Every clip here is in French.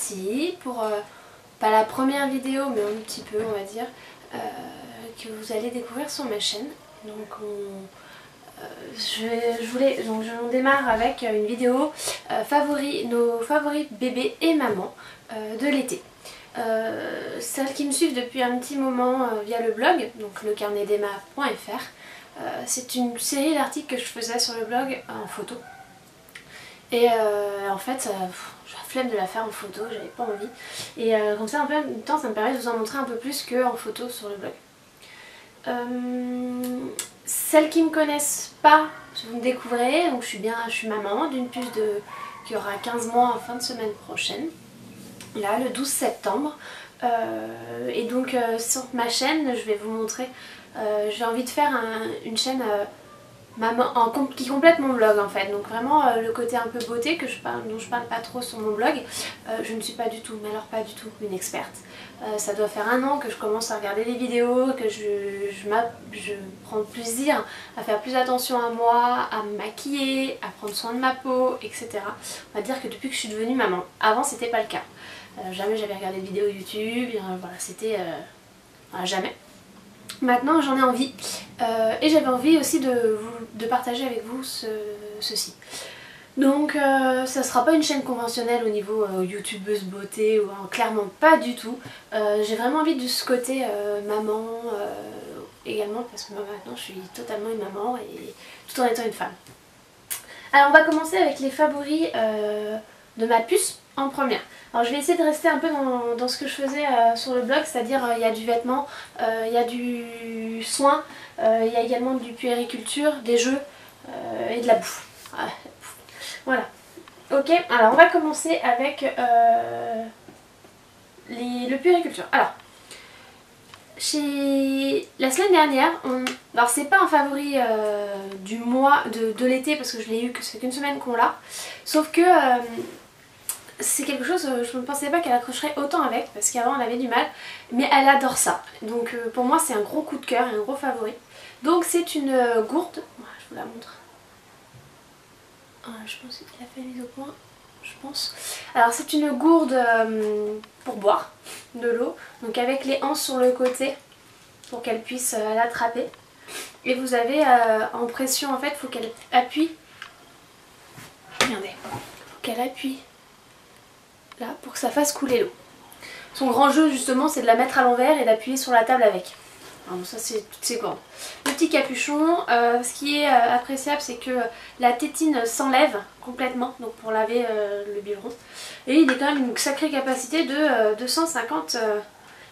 repartie pour, pas la première vidéo mais un petit peu on va dire, que vous allez découvrir sur ma chaîne. Donc on démarre avec une vidéo nos favoris bébés et mamans de l'été. Celles qui me suivent depuis un petit moment via le blog, donc lecarnetdemma.fr, c'est une série d'articles que je faisais sur le blog en photo. Et en fait, j'ai la flemme de la faire en photo, j'avais pas envie. Et comme ça, en même temps, ça me permet de vous en montrer un peu plus qu'en photo sur le blog. Celles qui me connaissent pas, vous me découvrez, donc je suis maman d'une puce qui aura 15 mois en fin de semaine prochaine, là le 12 septembre. Et donc sur ma chaîne, je vais vous montrer, j'ai envie de faire une chaîne qui complète mon blog en fait, donc vraiment le côté un peu beauté dont je parle pas trop sur mon blog. Je ne suis pas du tout, mais alors pas du tout une experte. Ça doit faire 1 an que je commence à regarder des vidéos, que je prends plaisir à faire plus attention à moi, à me maquiller, à prendre soin de ma peau, etc. On va dire que depuis que je suis devenue maman. Avant c'était pas le cas. Jamais j'avais regardé de vidéos YouTube, voilà, c'était voilà, jamais. Maintenant j'en ai envie et j'avais envie aussi de partager avec vous ceci. Donc ça sera pas une chaîne conventionnelle au niveau youtubeuse beauté, ou clairement pas du tout. J'ai vraiment envie de ce côté maman également, parce que moi maintenant je suis totalement une maman et tout en étant une femme. Alors on va commencer avec les favoris de ma puce en première. Alors je vais essayer de rester un peu dans ce que je faisais sur le blog, c'est-à-dire il y a du vêtement, il y a du soin, il y a également du puériculture, des jeux et de la bouffe. Voilà. Ok, alors on va commencer avec le puériculture. Alors, la semaine dernière, alors c'est pas un favori du mois de l'été parce que je l'ai eu que c'est qu'une semaine qu'on l'a, sauf que c'est quelque chose, je ne pensais pas qu'elle accrocherait autant avec, parce qu'avant elle avait du mal, mais elle adore ça. Donc pour moi c'est un gros coup de cœur et un gros favori. Donc c'est une gourde, je vous la montre. Je pense qu'il a fait les au point, je pense. Alors c'est une gourde pour boire de l'eau, donc avec les anses sur le côté pour qu'elle puisse l'attraper. Et vous avez en pression en fait, il faut qu'elle appuie. Regardez, il faut qu'elle appuie là pour que ça fasse couler l'eau. Son grand jeu justement c'est de la mettre à l'envers et d'appuyer sur la table avec. Alors ça c'est toutes ces cordes. Le petit capuchon, ce qui est appréciable c'est que la tétine s'enlève complètement, donc pour laver le biberon. Et il est quand même une sacrée capacité de 250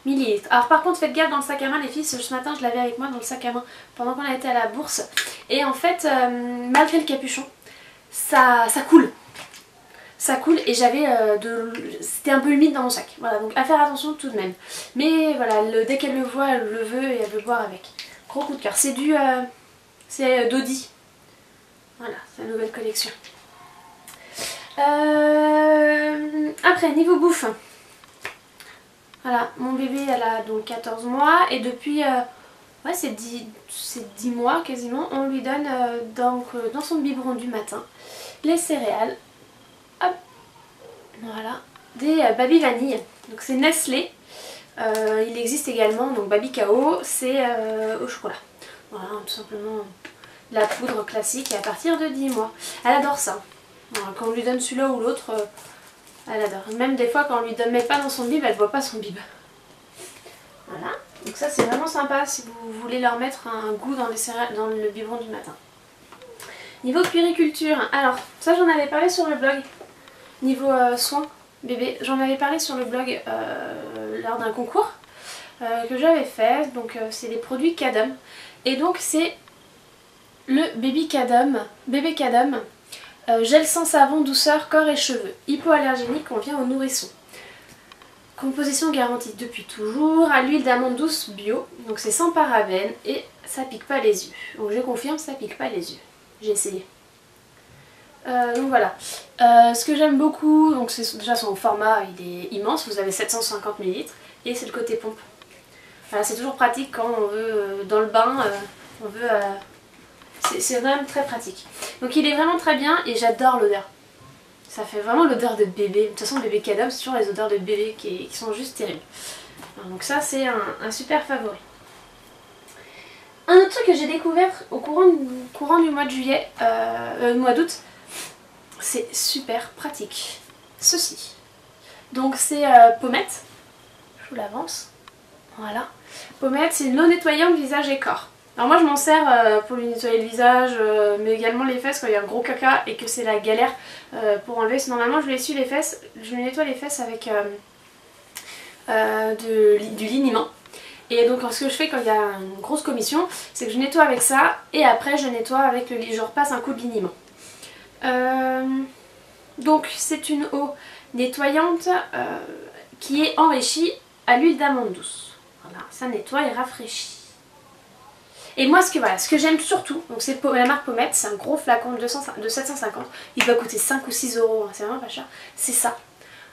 ml. Alors par contre faites gaffe dans le sac à main les filles, ce matin je l'avais avec moi dans le sac à main pendant qu'on a été à la bourse. Et en fait malgré le capuchon, ça coule. Ça coule et c'était un peu humide dans mon sac. Voilà, donc à faire attention tout de même. Mais voilà, dès qu'elle le voit, elle le veut et elle veut boire avec. Gros coup de cœur. C'est Dodi. Voilà, c'est la nouvelle collection. Après, niveau bouffe. Voilà, mon bébé, elle a donc 14 mois et depuis, ouais, c'est 10 mois quasiment, on lui donne dans son biberon du matin les céréales. Hop, voilà, des Baby Vanille, donc c'est Nestlé, il existe également donc Baby Kao, c'est au chocolat, voilà tout simplement la poudre classique et à partir de 10 mois, elle adore ça, voilà, quand on lui donne celui-là ou l'autre, elle adore, même des fois quand on lui met pas dans son bib, elle boit pas son bib, voilà, donc ça c'est vraiment sympa si vous voulez leur mettre un goût dans le biberon du matin. Niveau puériculture, alors ça j'en avais parlé sur le blog. Niveau soins bébé, j'en avais parlé sur le blog lors d'un concours que j'avais fait. Donc c'est les produits Cadom. Et donc c'est le bébé Cadom gel sans savon, douceur, corps et cheveux. Hypoallergénique, convient aux nourrissons. Composition garantie depuis toujours, à l'huile d'amande douce bio. Donc c'est sans parabènes et ça pique pas les yeux. Donc je confirme, ça pique pas les yeux. J'ai essayé. Donc voilà, ce que j'aime beaucoup, donc c'est déjà son format, il est immense, vous avez 750 ml et c'est le côté pompe. Voilà, c'est toujours pratique quand on veut dans le bain, c'est vraiment très pratique. Donc il est vraiment très bien et j'adore l'odeur. Ça fait vraiment l'odeur de bébé. De toute façon, bébé Cadom, c'est toujours les odeurs de bébé qui sont juste terribles. Alors, donc ça, c'est un super favori. Un autre truc que j'ai découvert au courant du mois de juillet, mois d'août, c'est super pratique. Ceci. Donc c'est Pommette. Je vous l'avance. Voilà. Pommette, c'est une eau nettoyante visage et corps. Alors moi je m'en sers pour lui nettoyer le visage, mais également les fesses quand il y a un gros caca et que c'est la galère pour enlever. Normalement je lui essuie les fesses, je lui nettoie les fesses avec du liniment. Et donc ce que je fais quand il y a une grosse commission, c'est que je nettoie avec ça et après je nettoie avec le je repasse un coup de liniment. Donc c'est une eau nettoyante qui est enrichie à l'huile d'amande douce. Voilà, ça nettoie et rafraîchit. Et moi ce que j'aime surtout, donc c'est la marque Pommette, c'est un gros flacon de 750, il doit coûter 5 ou 6 euros, c'est vraiment pas cher, c'est ça.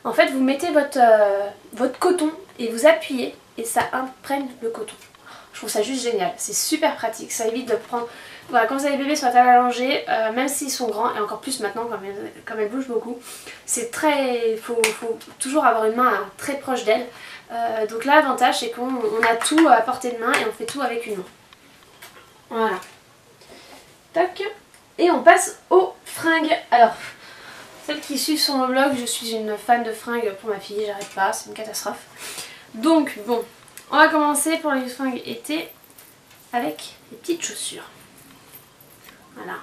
En fait vous mettez votre coton et vous appuyez et ça imprègne le coton. Je trouve ça juste génial, c'est super pratique, ça évite de prendre... Voilà, quand vous avez bébé sur la table à langer, même s'ils sont grands, et encore plus maintenant comme elles bougent beaucoup, c'est très... faut toujours avoir une main très proche d'elle. Donc là l'avantage c'est qu'on a tout à portée de main et on fait tout avec une main. Voilà. Tac. Et on passe aux fringues. Alors, celles qui suivent sur mon blog, je suis une fan de fringues pour ma fille, j'arrête pas, c'est une catastrophe. Donc bon, on va commencer pour les fringues été avec les petites chaussures. Voilà.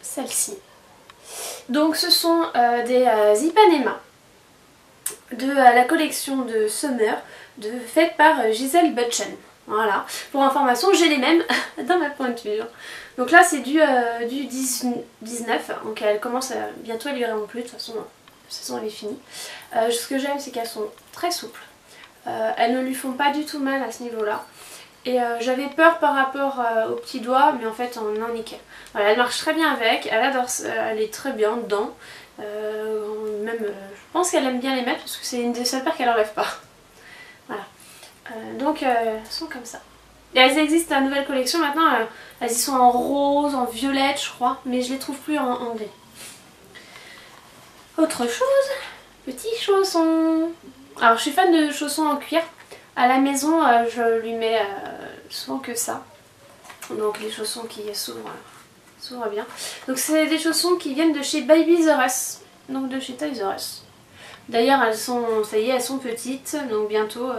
Celles-ci. Donc ce sont des Ipanema de la collection de Summer faite par Gisèle Butchen. Voilà, pour information j'ai les mêmes dans ma pointure. Donc là c'est du 19, donc elle commence bientôt, elle lui iront plus, de toute façon elle est finie. Ce que j'aime c'est qu'elles sont très souples, elles ne lui font pas du tout mal à ce niveau là. Et j'avais peur par rapport aux petits doigts, mais en fait on en nickel. Voilà, elle marche très bien avec, elle adore, elle est très bien dedans. Même je pense qu'elle aime bien les mettre parce que c'est une des seules paires qu'elle enlève pas. Voilà. Donc elles sont comme ça. Et elles existent, la nouvelle collection maintenant, elles y sont en rose, en violette je crois, mais je les trouve plus en gris. Autre chose, petits chaussons. Alors je suis fan de chaussons en cuir. À la maison je lui mets souvent que ça. Donc les chaussons qui s'ouvrent bien. Donc c'est des chaussons qui viennent de chez Baby R Us. Donc de chez Toys R Us. D'ailleurs elles sont, ça y est, elles sont petites, donc bientôt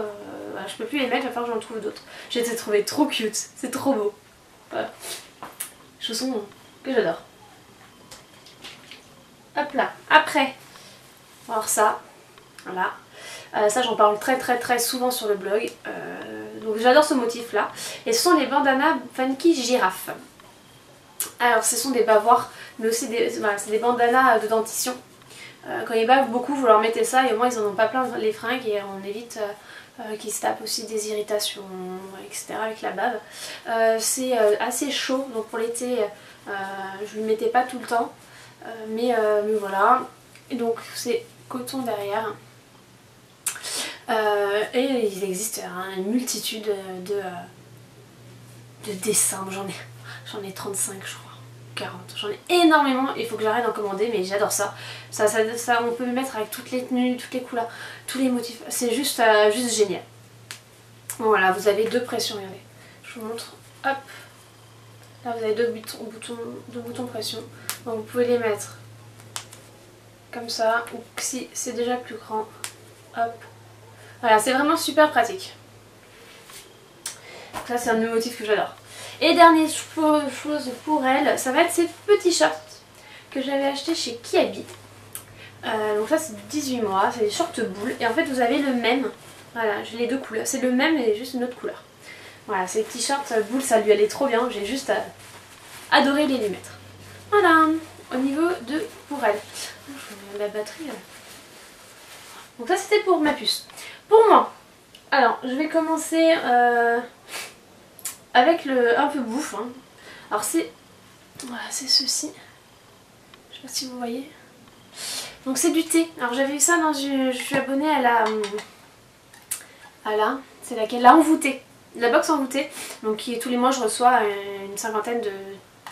je peux plus les mettre, il va falloir que j'en trouve d'autres. J'ai été trouvé trop cute, c'est trop beau. Voilà. Chaussons que j'adore. Hop là, après, on va voir ça, voilà. Ça j'en parle très souvent sur le blog, donc j'adore ce motif là. Et ce sont les bandanas Funky Girafe. Alors ce sont des bavoirs, mais aussi voilà, c'est des bandanas de dentition. Quand ils bavent beaucoup, vous leur mettez ça et au moins ils en ont pas plein les fringues et on évite qu'ils se tapent aussi des irritations, etc. avec la bave. C'est assez chaud, donc pour l'été je ne le mettais pas tout le temps, mais voilà. Et donc c'est coton derrière. Et il existe une multitude de dessins, j'en ai 35 je crois. 40. J'en ai énormément, il faut que j'arrête d'en commander, mais j'adore ça. Ça. On peut le mettre avec toutes les tenues, toutes les couleurs, tous les motifs. C'est juste génial. Bon, voilà, vous avez deux pressions, regardez. Je vous montre. Hop. Là, vous avez deux boutons pression. Donc, vous pouvez les mettre comme ça, ou si c'est déjà plus grand. Hop. Voilà, c'est vraiment super pratique. Ça, c'est un de mes motifs que j'adore. Et dernière chose pour elle, ça va être ces petits shorts que j'avais acheté chez Kiabi. Donc ça c'est 18 mois, c'est des shorts boules. Et en fait vous avez le même, voilà, j'ai les deux couleurs, c'est le même mais juste une autre couleur. Voilà, ces petits shorts boules, ça lui allait trop bien, j'ai juste adoré les lui mettre. Voilà, au niveau de pour elle. La batterie. Donc ça c'était pour ma puce. Pour moi, alors je vais commencer... avec le un peu bouffe, hein. Alors c'est, voilà, c'est ceci, je sais pas si vous voyez, donc c'est du thé. Alors j'avais vu ça dans une, je suis abonnée à la, c'est laquelle, la envoûtée, la box envoûtée, donc tous les mois je reçois une cinquantaine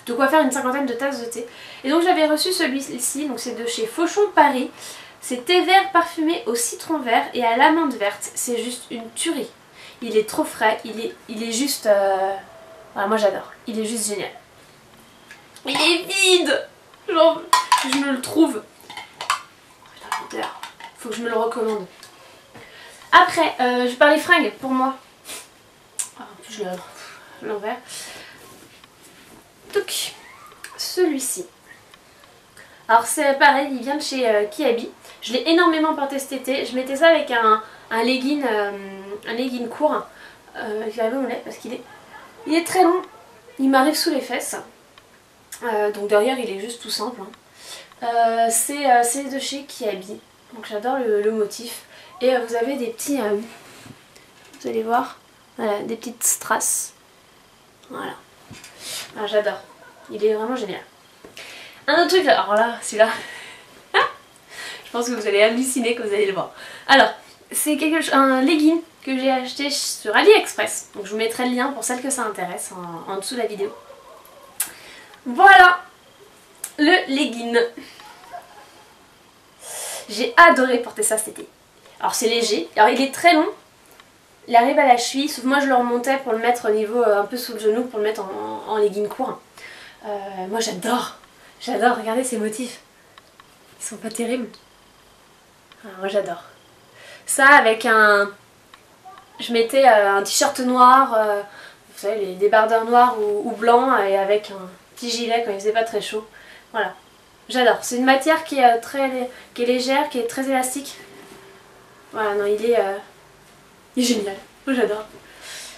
de quoi faire une cinquantaine de tasses de thé. Et donc j'avais reçu celui-ci, donc c'est de chez Fauchon Paris. C'est thé vert parfumé au citron vert et à l'amande verte. C'est juste une tuerie. Il est trop frais, il est juste... Voilà, moi j'adore, il est juste génial. Il est vide. Genre, je me le trouve. Putain, faut que je me le recommande. Après, je parlais fringues pour moi. Ah, en plus je l'ai l'envers. Donc, celui-ci. Alors c'est pareil, il vient de chez Kiabi. Je l'ai énormément porté cet été. Je mettais ça avec un legging court. J'ai lavé mon lait parce qu'il est très long. Il m'arrive sous les fesses. Donc derrière il est juste tout simple. Hein. C'est de chez Kiabi. Donc j'adore le motif. Et vous avez des petits... vous allez voir. Voilà, des petites strass. Voilà. Ah, j'adore. Il est vraiment génial. Un autre truc, alors là, celui-là, je pense que vous allez halluciner quand vous allez le voir. Alors, c'est un legging que j'ai acheté sur AliExpress. Donc je vous mettrai le lien pour celles que ça intéresse en dessous de la vidéo. Voilà le legging. J'ai adoré porter ça cet été. Alors c'est léger, alors il est très long. Il arrive à la cheville, sauf moi je le remontais pour le mettre au niveau un peu sous le genou pour le mettre en legging court. Moi j'adore. J'adore, regardez ces motifs. Ils sont pas terribles. Ah, moi j'adore. Ça avec un... Je mettais un t-shirt noir, vous savez les débardeurs noirs ou blancs et avec un petit gilet quand il faisait pas très chaud. Voilà. J'adore. C'est une matière qui est légère, qui est très élastique. Voilà, non il est génial. Moi j'adore.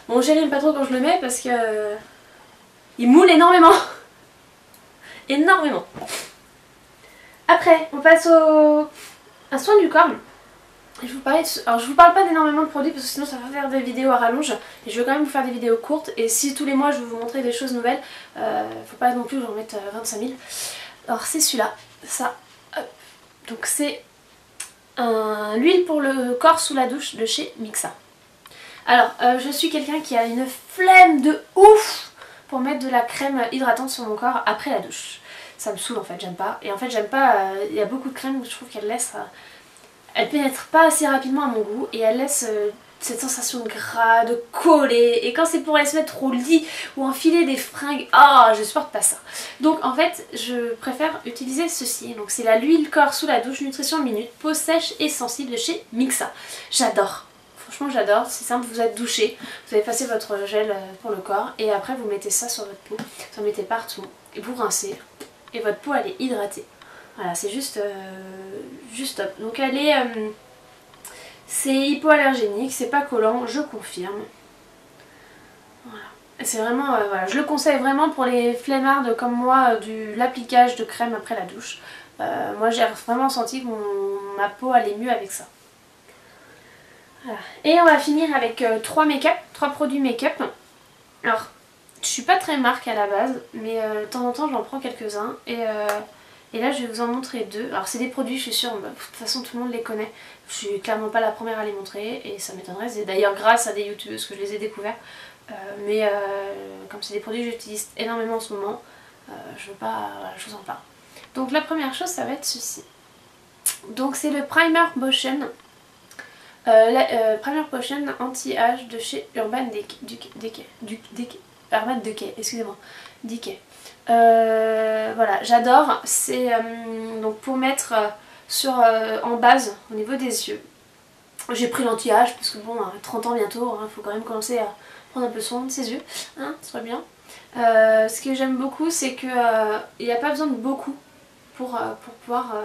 Mon chéri n'aime pas trop quand je le mets parce que... il moule énormément. Énormément. Après, on passe un soin du corps. Et je vous parlais alors je vous parle pas d'énormément de produits parce que sinon ça va faire des vidéos à rallonge. Et je veux quand même vous faire des vidéos courtes. Et si tous les mois je veux vous montrer des choses nouvelles, faut pas non plus que j'en mette 25 000. Alors c'est celui-là. Ça. Hop. Donc c'est l'huile pour le corps sous la douche de chez Mixa. Alors je suis quelqu'un qui a une flemme de ouf pour mettre de la crème hydratante sur mon corps après la douche. Ça me saoule en fait, j'aime pas. Et en fait j'aime pas, il y a beaucoup de crème où je trouve qu'elle laisse... elle pénètre pas assez rapidement à mon goût et elle laisse cette sensation de gras, de coller. Et quand c'est pour aller se mettre au lit ou enfiler des fringues, je supporte pas ça. Donc en fait je préfère utiliser ceci. Donc c'est l'huile corps sous la douche, nutrition minute, peau sèche et sensible de chez Mixa. J'adore. Franchement j'adore, c'est simple, vous êtes douché, vous avez passé votre gel pour le corps et après vous mettez ça sur votre peau, vous en mettez partout et vous rincez et votre peau elle est hydratée. Voilà, c'est juste top. Donc elle est... c'est hypoallergénique, c'est pas collant, je confirme. Voilà. C'est vraiment... voilà, je le conseille vraiment pour les flemmardes comme moi, l'appliquage de crème après la douche. Moi j'ai vraiment senti que ma peau allait mieux avec ça. Voilà. Et on va finir avec 3 produits make-up. Alors, je suis pas très marque à la base, mais de temps en temps j'en prends quelques-uns. Et là je vais vous en montrer 2. Alors c'est des produits, je suis sûre, de toute façon tout le monde les connaît. Je suis clairement pas la première à les montrer et ça m'étonnerait. C'est d'ailleurs grâce à des youtubeuses que je les ai découverts. Mais comme c'est des produits que j'utilise énormément en ce moment, je veux pas, voilà, je vous en parle. Donc la première chose ça va être ceci. Donc c'est le Primer Potion. Primer Potion anti-âge de chez Urban Decay, excusez-moi, Decay. Voilà, j'adore. C'est donc pour mettre en base au niveau des yeux. J'ai pris l'anti-âge parce que bon, 30 ans bientôt, faut quand même commencer à prendre un peu soin de ses yeux, hein, ce serait bien. Ce que j'aime beaucoup, c'est que il n'y a pas besoin de beaucoup pour pouvoir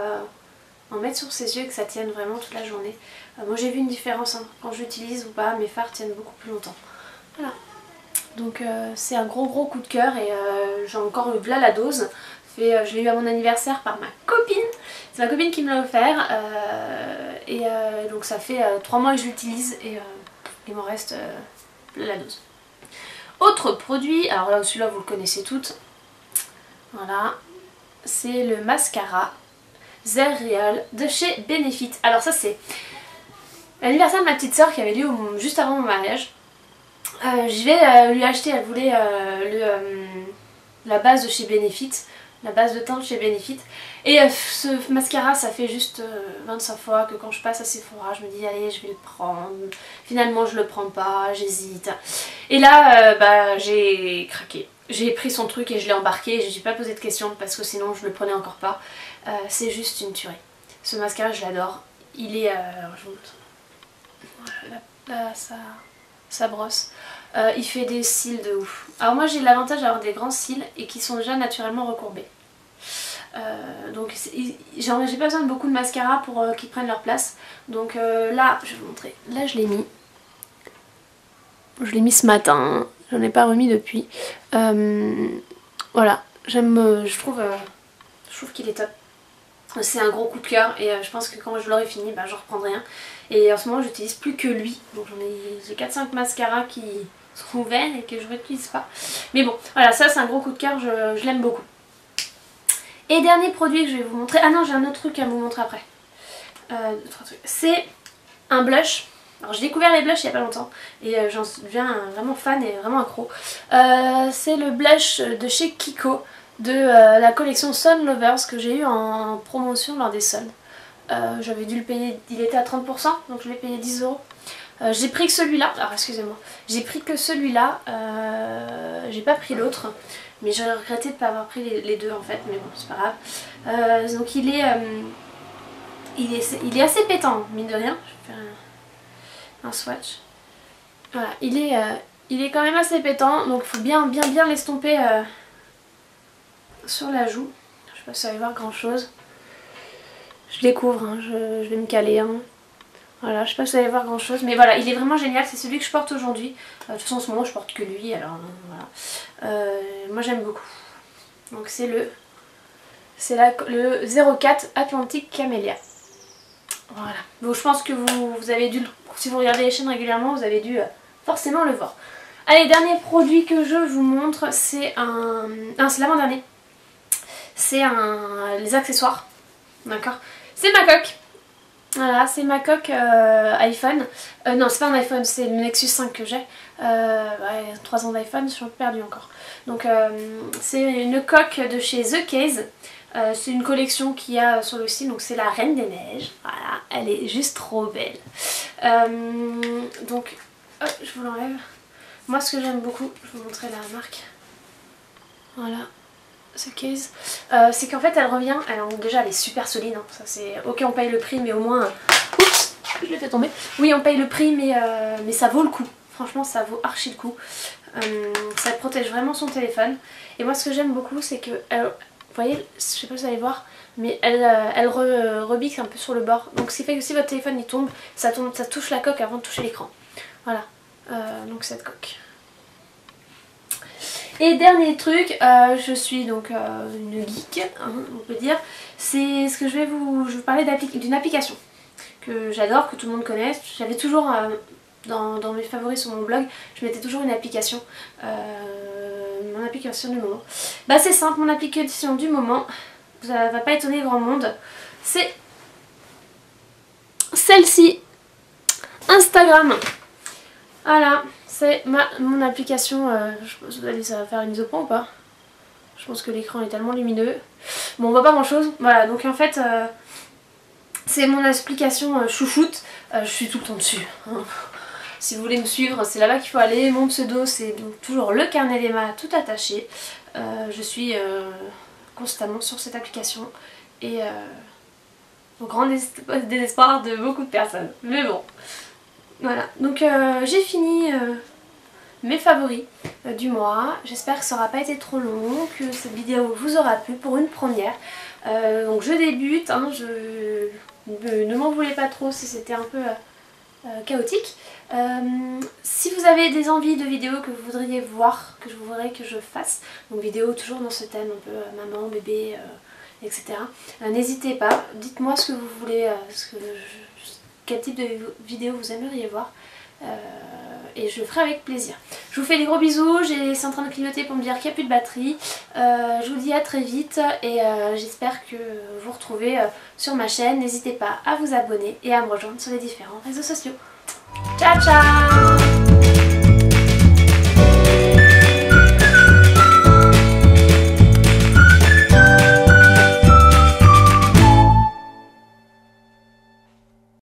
en mettre sur ses yeux et que ça tienne vraiment toute la journée. Moi j'ai vu une différence hein, quand j'utilise ou pas, mes fards tiennent beaucoup plus longtemps. Voilà. Donc c'est un gros coup de cœur et j'ai encore eu là la dose. Je l'ai eu à mon anniversaire par ma copine. C'est ma copine qui me l'a offert. Donc ça fait 3 mois que je l'utilise et il m'en reste la dose. Autre produit, alors là celui-là vous le connaissez toutes. Voilà. C'est le mascara Zer Real de chez Benefit. Alors ça c'est l'anniversaire de ma petite soeur qui avait lieu juste avant mon mariage. Je vais lui acheter, elle voulait la base de chez Benefit, la base de teint de chez Benefit. Et ce mascara, ça fait juste 25 fois que quand je passe à Sephora, je me dis allez, je vais le prendre. Finalement, je le prends pas, j'hésite. Et là, bah, j'ai craqué. J'ai pris son truc et je l'ai embarqué. Je ne suis pas posé de questions parce que sinon je le prenais encore pas. C'est juste une tuerie. Ce mascara, je l'adore. Il est... alors je vous montre. Là, ça brosse. Il fait des cils de ouf. Alors moi j'ai l'avantage d'avoir des grands cils et qui sont déjà naturellement recourbés. Donc j'ai pas besoin de beaucoup de mascara pour qu'ils prennent leur place. Donc là, je vais vous montrer. Là je l'ai mis. Je l'ai mis ce matin. J'en ai pas remis depuis. Voilà. J'aime, je trouve qu'il est top. C'est un gros coup de cœur et je pense que quand je l'aurai fini, bah, je reprendrai un. Et en ce moment j'utilise plus que lui. Donc j'ai 4-5 mascaras qui sont vaines et que je n'utilise pas. Mais bon, voilà, ça c'est un gros coup de cœur, je l'aime beaucoup. Et dernier produit que je vais vous montrer. Ah non, j'ai un autre truc à vous montrer après. C'est un blush. Alors j'ai découvert les blushs il n'y a pas longtemps et j'en deviens vraiment fan et vraiment accro. C'est le blush de chez Kiko de la collection Sun Lovers que j'ai eu en promotion lors des soldes. J'avais dû le payer, il était à 30%, donc je l'ai payé 10 €. J'ai pris que celui-là, alors excusez-moi, j'ai pris que celui-là, j'ai pas pris l'autre, mais j'aurais regretté de ne pas avoir pris les deux en fait, mais bon c'est pas grave. Donc il est assez pétant, mine de rien. Je vais faire un swatch. Voilà, il est quand même assez pétant, donc il faut bien l'estomper sur la joue. Je sais pas si vous allez voir grand chose. Je découvre, hein, je vais me caler. Hein. Voilà, je sais pas si vous allez voir grand chose, mais voilà, il est vraiment génial, c'est celui que je porte aujourd'hui. De toute façon en ce moment je porte que lui, alors voilà. Moi j'aime beaucoup. Donc c'est le 04 Atlantic Camellia. Voilà, donc je pense que vous avez dû, si vous regardez les chaînes régulièrement, vous avez dû forcément le voir. Allez, dernier produit que je vous montre, c'est c'est l'avant-dernier. C'est les accessoires, d'accord. C'est ma coque. Voilà, c'est ma coque iPhone. Non, c'est pas un iPhone, c'est le Nexus 5 que j'ai. 3 ans d'iPhone, je suis perdu encore. Donc c'est une coque de chez The Case. C'est une collection qu'il y a sur le site, donc c'est la Reine des Neiges. Voilà, elle est juste trop belle. Donc, hop, je vous l'enlève. Moi, ce que j'aime beaucoup, je vais vous montrer la marque. Voilà. Ce case, c'est qu'en fait elle revient, déjà elle est super solide, hein. Ça c'est ok, on paye le prix mais au moins, oups, je l'ai fait tomber, oui on paye le prix mais ça vaut le coup, franchement ça vaut archi le coup. Ça protège vraiment son téléphone et moi ce que j'aime beaucoup c'est que, vous voyez, je sais pas si vous allez voir, mais elle rebique un peu sur le bord, donc ce qui fait que si votre téléphone il tombe, ça touche la coque avant de toucher l'écran, voilà, donc cette coque. Et dernier truc, je suis donc une geek, hein, on peut dire, c'est ce que je vais vous parler d'une application que j'adore, que tout le monde connaît. J'avais toujours dans mes favoris sur mon blog, je mettais toujours une application, mon application du moment. Bah c'est simple, mon application du moment, ça va pas étonner grand monde, c'est celle-ci, Instagram. Voilà. C'est mon application, je pense que ça va faire une mise au point ou pas? Je pense que l'écran est tellement lumineux. Bon, on voit pas grand chose. Voilà, donc en fait, c'est mon application chouchoute. Je suis tout le temps dessus. Hein. Si vous voulez me suivre, c'est là-bas qu'il faut aller. Mon pseudo, c'est donc toujours le carnet d'Emma tout attaché. Je suis constamment sur cette application. Et au grand désespoir de beaucoup de personnes. Mais bon. Voilà, donc j'ai fini mes favoris du mois. J'espère que ça n'aura pas été trop long, que cette vidéo vous aura plu pour une première. Donc je débute, hein, ne m'en voulez pas trop si c'était un peu chaotique. Si vous avez des envies de vidéos que vous voudriez voir, que je voudrais que je fasse, donc vidéo toujours dans ce thème un peu maman, bébé, etc. N'hésitez pas, dites-moi ce que vous voulez, quel type de vidéo vous aimeriez voir. Et je le ferai avec plaisir. Je vous fais des gros bisous, c'est en train de clignoter pour me dire qu'il n'y a plus de batterie. Je vous dis à très vite et j'espère que vous retrouvez sur ma chaîne. N'hésitez pas à vous abonner et à me rejoindre sur les différents réseaux sociaux. Ciao ciao!